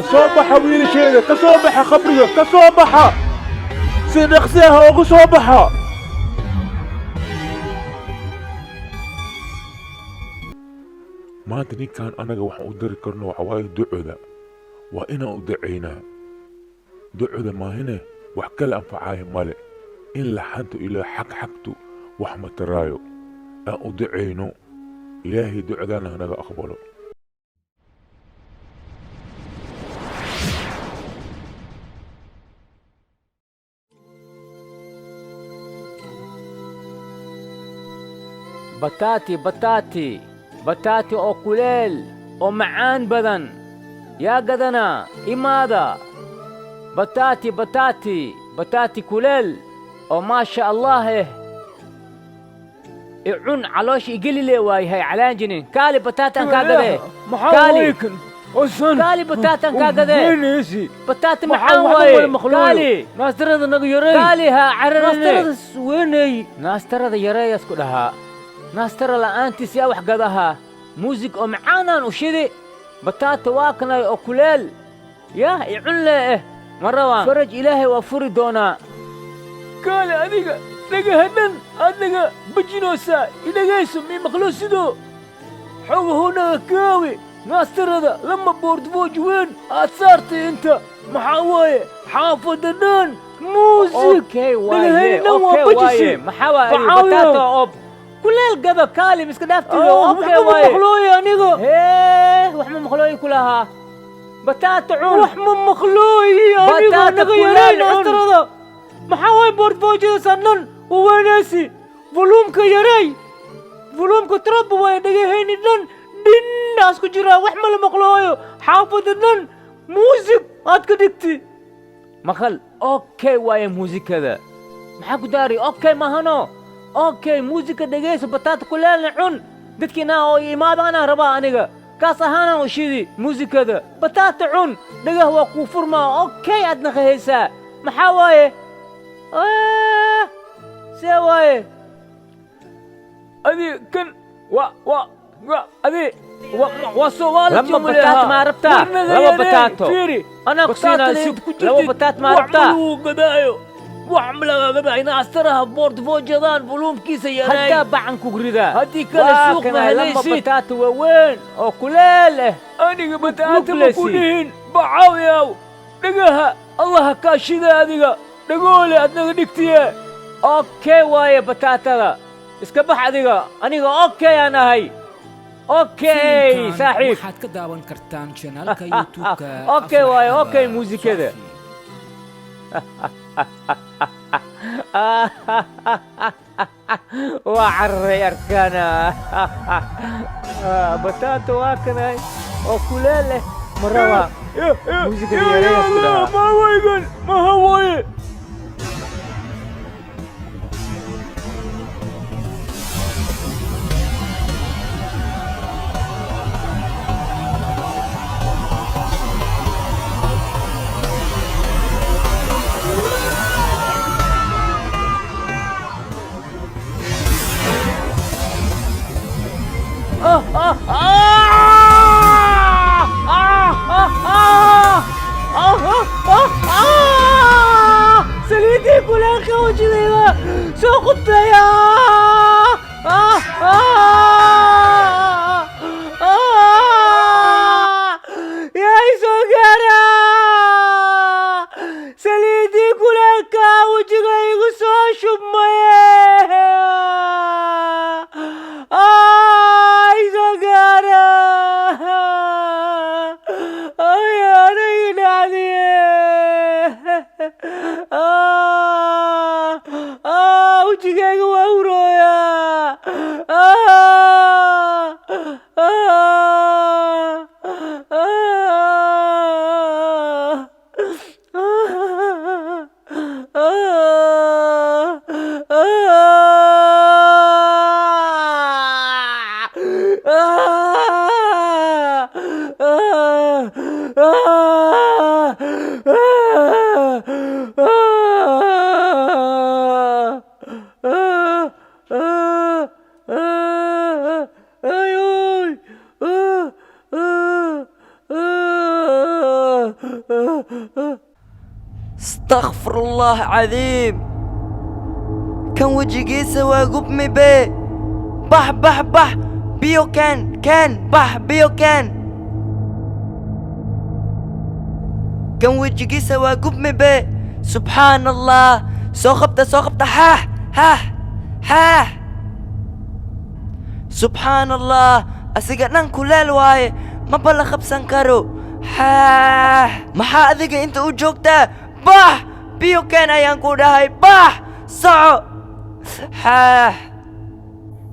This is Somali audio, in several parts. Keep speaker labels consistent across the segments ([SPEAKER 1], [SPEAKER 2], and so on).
[SPEAKER 1] صوبحة ويل شيء كصوبحة خبرية كصوبحة سنخسيها وكصوبحة ما أدري كان أنا وح أدري كرنا وحواي دعوة وأنا أدعينا دعوة ما هنا وحكل أنفعاي مالي إن لحنت إلى حقته وحمة الرايو أن أدعينه إلهي دعوة أنا أقبله
[SPEAKER 2] بطاطي oo kuleel oo macaan badan yaa gadanaa imaada bataati kuleel oo maasha allah icun caloosh igelile waayahay calaanjinin kaali bataatan kaa gadee kaali bataatan kaa gadee bataati macaan waaye kaali naastarada naga yarey kaali haa cararane naastarada yareeyas ku dhahaa naastara la'aantiis yaa wax gadahaa muusig oo macaanaan u shidi bataata waa kanay oo kuleel yaa icun lee ma rabaan faraj ilaahay waa furi doonaa kaale adiga dhagahadan adnaga bajinoosaa idhagayso mii maqloosido xogahonaga kaawi naastarada lama boordbooj weyn aad saartay inta maxaa waaye xaafada dhan muusig dhagahadan waa bajise maxaa waaye bataata oo kuleel gado kaali miska dhaaftiyo okay waaye maqlooy aniga wax ma maqlooy kulaha bataata cun wax ma maqlooy aniga naga yareen astarada maxaa way boordboojada sanan oo wanaasi volume-ka yarey volume-ka trop way dhagahayni dhan dhinnaas ku jira wax ma la maqlooyo xaafada dhan muusig aad ka dhigti maqal okay waaye muusikada maxaa ku daari okay mahano okay muusika dhagayso bataata kuleelna cun dadkiina oo imaado anaa rabaa aniga kaas ahaanaan u shidi muusikada bataata cun dhagah waa kuu furmaa okay aadna qahaysaa maxaa waaye see waaye adi kan adi waa soomaali lama bataat maa rabtaa laba bataato anaa kusiinaa laba bataat maa rabtaa gadaayo وعملها قبعنا أسترها بورد فوجدان فلوم كيسة يا راي هدا بعن كغريدا هدي كلا سوق مهليسي لما بتات وين أو كليله أنا بتات مكونين بعاوياو نجاها الله كاشيدا هذيك نقول أدنى نكتيه أوكي واي بتاتا إسكبح هذيك أنا أوكي أنا هاي أوكي صاحب
[SPEAKER 3] waxaad ka daawan kartaan channelka YouTube-ka
[SPEAKER 2] أوكي واي أوكي موسيقى كده وعري أركانا بطاطا واكنا وكلاله مرة موسيقى يا ما هو ما هو سليتي كلها خوجي سوق الطيا يا سوغارا سليتي كلها خوجي سو شميه وجهك ورويا
[SPEAKER 4] استغفر الله عظيم. كان وجهيسا وقبمي بي بح بح بح بيو كان بح بيو كان وجهيسا وقبمي بي. سبحان الله. سوخبت ها سبحان الله. أسيقنا كلال واي ما بلا خبسان كارو ها. محا أذيق انت وجوكتا بح بيو كان ayaan ku dhahay bax soco ها.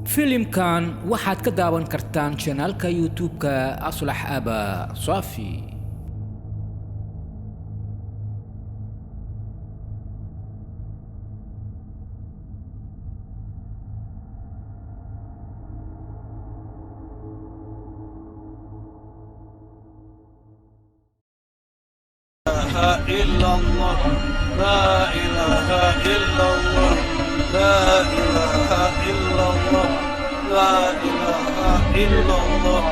[SPEAKER 3] filimkan waxaad ka daawan kartaan channelka youtube-ka aslax aba safi.
[SPEAKER 5] إلا الله لا إله إلا الله لا إله إلا الله لا إله إلا الله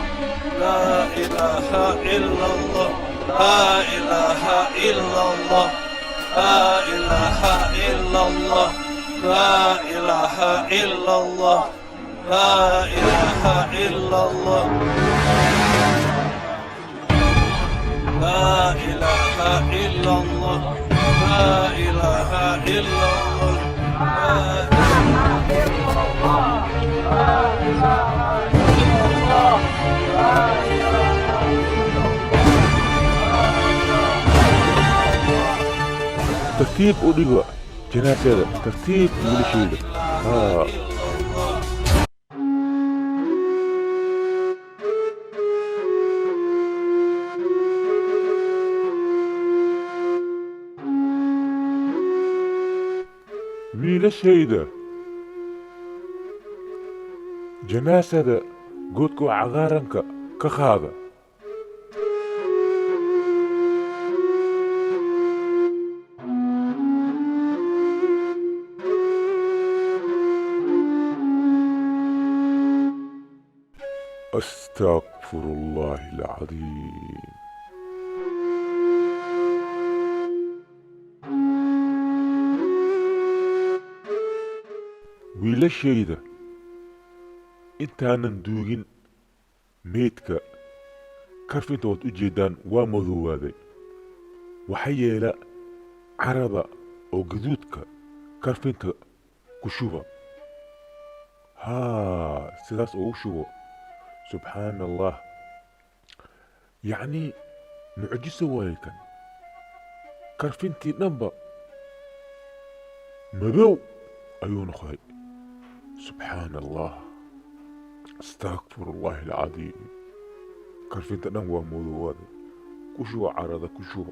[SPEAKER 5] لا إله إلا الله لا إله إلا الله لا إله إلا الله لا إله إلا الله لا إله إلا الله لا إله إلا الله لا إله إلا الله
[SPEAKER 1] ترتيب أوليغا جناسة ترتيب ملشيدة wiilashayda janaasada goodka cagaaranka ka qaada. أستغفر الله العظيم. wiilashayda intaanan duugin meydka karfinta waad u jeedaan waa madoowaaday. waxa yeela carada oo gaduudka karfinta ku shuba. sidaas ugu shubo. subxaan allah. yacni mucjiso waaye kan. karfintii dhanba madow ayuu noqday. سبحان الله. استغفر الله العظيم. كرفنت نموى موضوع كشوع عرض كشوع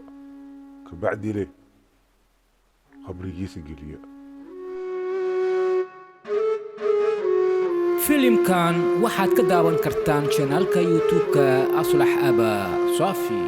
[SPEAKER 1] كبعد ليه خبري جيس قليا.
[SPEAKER 3] filimkan waxaad ka daawan kartaan channelka youtube-ka aslax aba safi.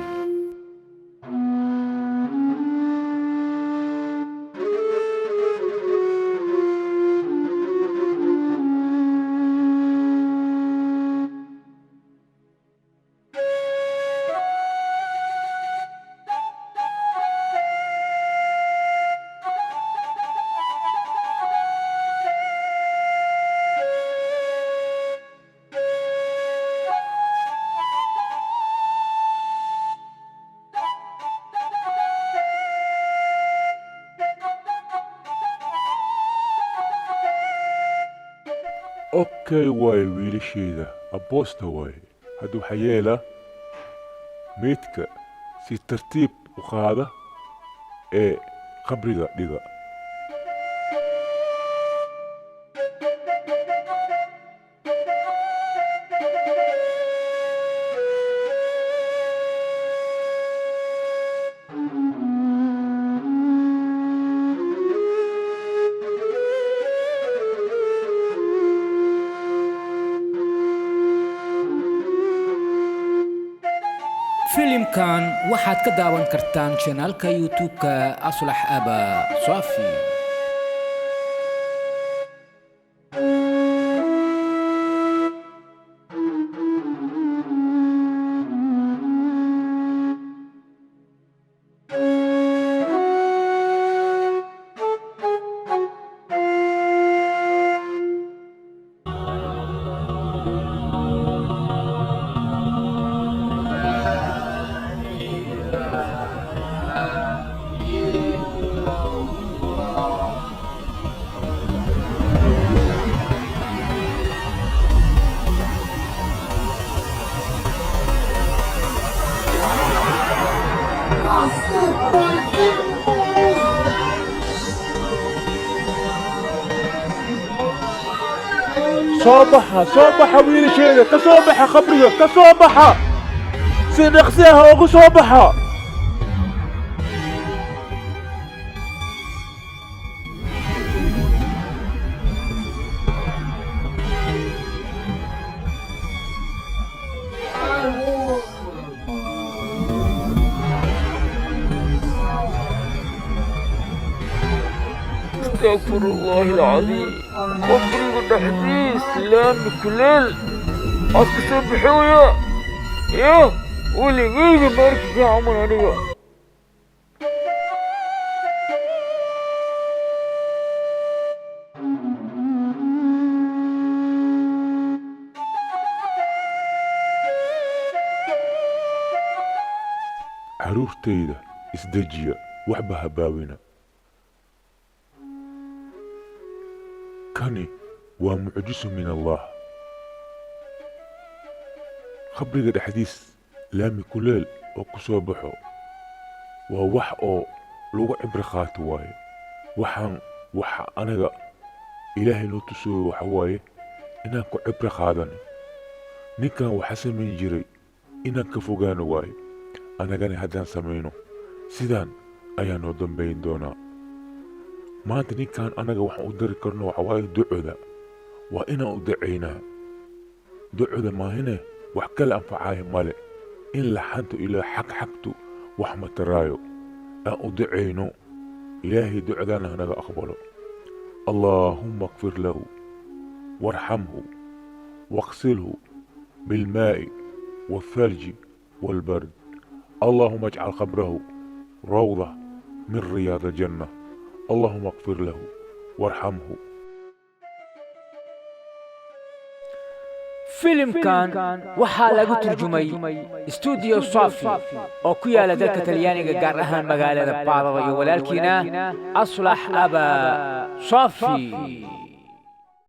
[SPEAKER 1] اوكي واي wiilashayda aboosta waay hadduu xayeela meydka si tartiib u qaada ee qabriga dhiga.
[SPEAKER 3] filimkan waxaad ka daawan kartaan channelka youtube-ka aslax aba safi.
[SPEAKER 1] صوبحة ويلي شيء كصوبحة خبرية كصوبحة سنخسيها وقو صوبحة
[SPEAKER 2] استغفر الله العظيم قبري والحديث لام كلال أتصبحوا يا ولي غير بارك يا عمر أنا
[SPEAKER 1] caruurtayda isdejiya waxba habaawina kani waa mucjiso min allah khabriga dhexdiis laami kuleel oo ku soo baxo waa wax oo lagu cibri qaato waaye waxa anaga ilaahay noo tusooyo waxa waaye inaan ku cibri qaadano ninkan waxa samayn jiray inaan ka fogaano waaye anagana haddaan samayno sidaan ayaa noo dambayn doonaa maanta ninkan anaga waxaan u dari karno waxa waaye ducoda waa inaan u dacaynaa ducoda maahine wax kale anfacaayo male in laxanto ilaa xagxagtu wax mataraayo aan u dacayno ilaahay ducadaana hanaga aqbalo allaahumma akfir lahu warxamhu واغسله بالماء والثلج والبرد اللهم اجعل قبره روضة من رياض الجنة اللهم اغفر له وارحمه.
[SPEAKER 3] filimkan waxaa lagu turjumay stuudiyo safi oo ku yaala dalka talyaaniga gaar ahaan magaalada baadaba iyo walaalkiina aslax aba safi.